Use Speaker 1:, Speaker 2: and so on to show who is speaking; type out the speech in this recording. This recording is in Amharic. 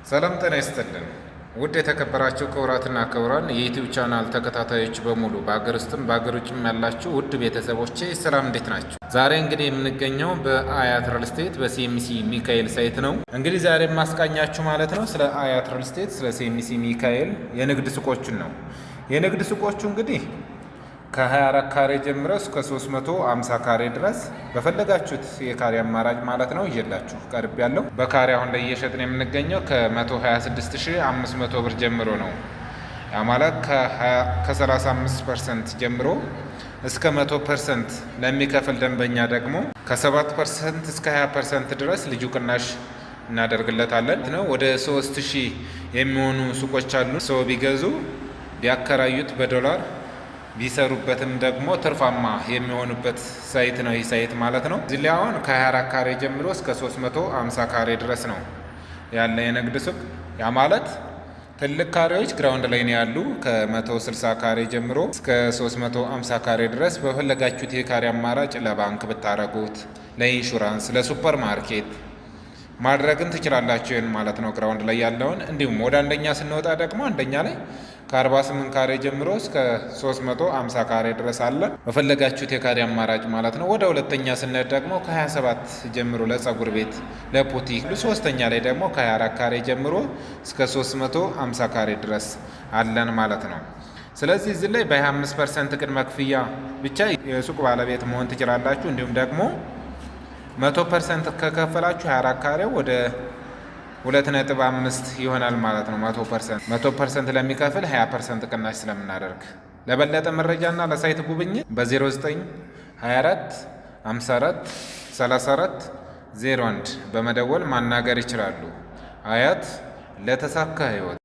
Speaker 1: ሰላም ጤና ይስጥልን። ውድ የተከበራችሁ ክቡራትና ክቡራን የዩቲዩብ ቻናል ተከታታዮች በሙሉ በአገር ውስጥም በአገር ውጭም ያላችሁ ውድ ቤተሰቦቼ ሰላም እንዴት ናችሁ? ዛሬ እንግዲህ የምንገኘው በአያት ሪል ስቴት በሲኤምሲ ሚካኤል ሳይት ነው። እንግዲህ ዛሬ የማስቃኛችሁ ማለት ነው ስለ አያት ሪል ስቴት ስለ ሲኤምሲ ሚካኤል የንግድ ሱቆችን ነው። የንግድ ሱቆቹ እንግዲህ ከ24 ካሬ ጀምሮ እስከ 350 ካሬ ድረስ በፈለጋችሁት የካሬ አማራጭ ማለት ነው ይዤላችሁ ቀርብ ያለው። በካሬ አሁን ላይ እየሸጥን የምንገኘው ከ126500 ብር ጀምሮ ነው። ያ ማለት ከ35% ጀምሮ እስከ 100% ለሚከፍል ደንበኛ ደግሞ ከ7% እስከ 20% ድረስ ልዩ ቅናሽ እናደርግለታለን ነው። ወደ 3000 የሚሆኑ ሱቆች አሉ። ሰው ቢገዙ ቢያከራዩት በዶላር ቢሰሩበትም ደግሞ ትርፋማ የሚሆኑበት ሳይት ነው ይህ ሳይት ማለት ነው። እዚህ ላይ አሁን ከ24 ካሬ ጀምሮ እስከ 350 ካሬ ድረስ ነው ያለ የንግድ ሱቅ። ያ ማለት ትልቅ ካሬዎች ግራውንድ ላይ ነው ያሉ። ከ160 ካሬ ጀምሮ እስከ 350 ካሬ ድረስ በፈለጋችሁት የካሬ አማራጭ ለባንክ ብታረጉት፣ ለኢንሹራንስ፣ ለሱፐር ማርኬት ማድረግን ትችላላችሁ ማለት ነው ግራውንድ ላይ ያለውን። እንዲሁም ወደ አንደኛ ስንወጣ ደግሞ አንደኛ ላይ ከ48 ካሬ ጀምሮ እስከ 350 ካሬ ድረስ አለ በፈለጋችሁት የካሬ አማራጭ ማለት ነው። ወደ ሁለተኛ ስንሄድ ደግሞ ከ27 ጀምሮ ለጸጉር ቤት፣ ለቡቲክ፣ ሶስተኛ ላይ ደግሞ ከ24 ካሬ ጀምሮ እስከ 350 ካሬ ድረስ አለን ማለት ነው። ስለዚህ እዚህ ላይ በ25% ቅድመ ክፍያ ብቻ የሱቅ ባለቤት መሆን ትችላላችሁ። እንዲሁም ደግሞ 100% ከከፈላችሁ 24 ካሬው ወደ 2.5 ይሆናል ማለት ነው። 100% ለሚከፍል 20% ቅናሽ ስለምናደርግ ለበለጠ መረጃና ለሳይት ጉብኝት በ0924 54 34 01 በመደወል ማናገር ይችላሉ። አያት ለተሳካ ህይወት